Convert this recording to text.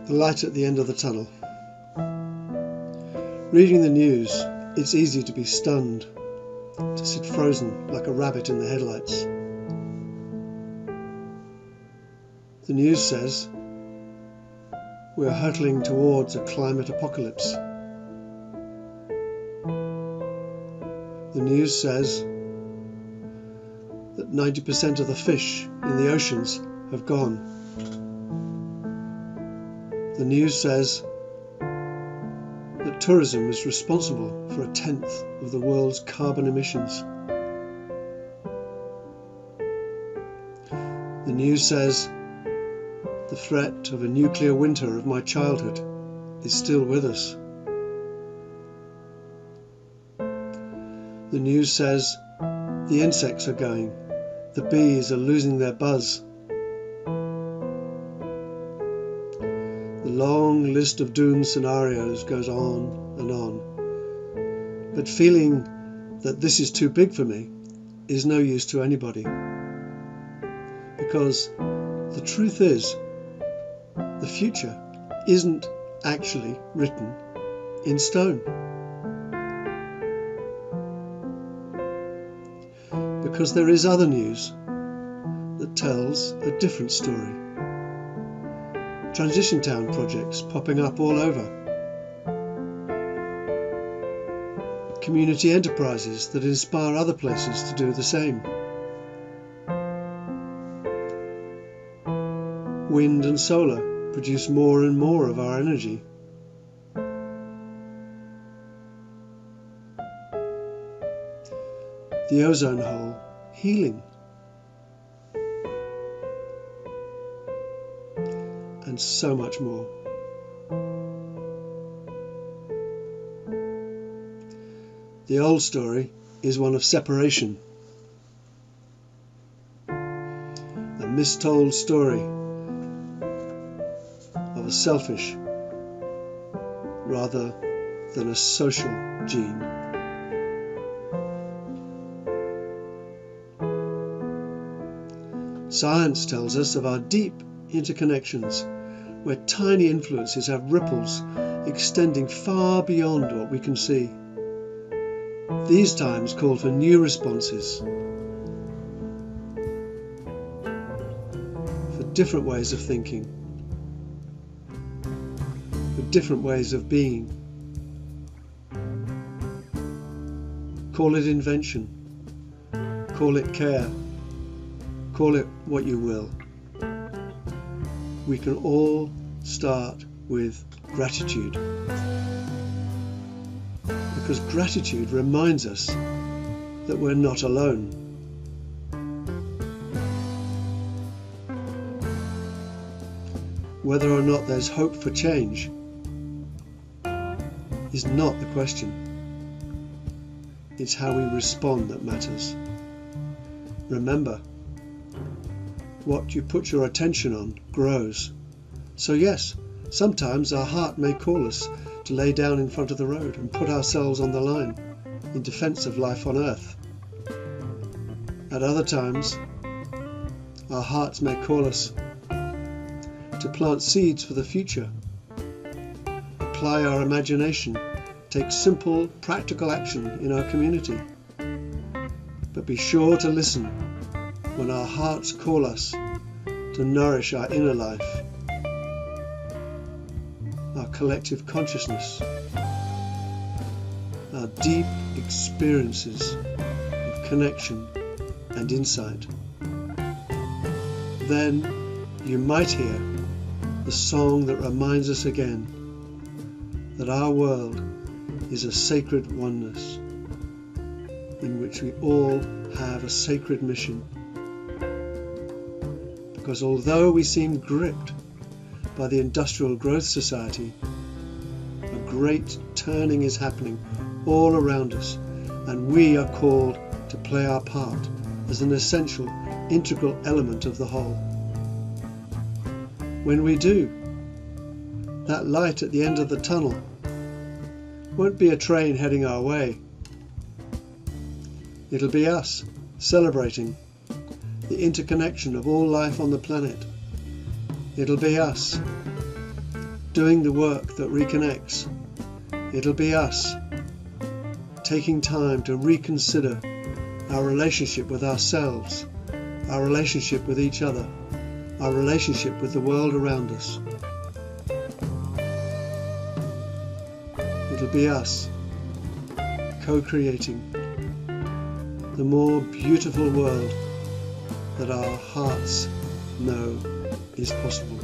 The light at the end of the tunnel. Reading the news, it's easy to be stunned, to sit frozen like a rabbit in the headlights. The news says we're hurtling towards a climate apocalypse. The news says that 90% of the fish in the oceans have gone. The news says that tourism is responsible for 1/10 of the world's carbon emissions. The news says the threat of a nuclear winter of my childhood is still with us. The news says the insects are going, the bees are losing their buzz. The long list of doom scenarios goes on and on. But feeling that this is too big for me is no use to anybody. Because the truth is, the future isn't actually written in stone. Because there is other news that tells a different story. Transition town projects popping up all over. Community enterprises that inspire other places to do the same. Wind and solar produce more and more of our energy. The ozone hole healing. And so much more. The old story is one of separation. A mistold story of a selfish rather than a social gene. Science tells us of our deep interconnections, where tiny influences have ripples extending far beyond what we can see. These times call for new responses, for different ways of thinking, for different ways of being. Call it invention, call it care, call it what you will. We can all start with gratitude. Because gratitude reminds us that we're not alone. Whether or not there's hope for change is not the question. It's how we respond that matters. Remember, what you put your attention on grows. So yes, sometimes our heart may call us to lay down in front of the road and put ourselves on the line in defense of life on earth. At other times, our hearts may call us to plant seeds for the future, apply our imagination, take simple, practical action in our community. But be sure to listen when our hearts call us to nourish our inner life, our collective consciousness, our deep experiences of connection and insight. Then you might hear the song that reminds us again that our world is a sacred oneness in which we all have a sacred mission. Because although we seem gripped by the industrial growth society, a great turning is happening all around us, and we are called to play our part as an essential, integral element of the whole. When we do, that light at the end of the tunnel won't be a train heading our way. It'll be us celebrating the interconnection of all life on the planet. It'll be us doing the work that reconnects. It'll be us taking time to reconsider our relationship with ourselves, our relationship with each other, our relationship with the world around us. It'll be us co-creating the more beautiful world that our hearts know is possible.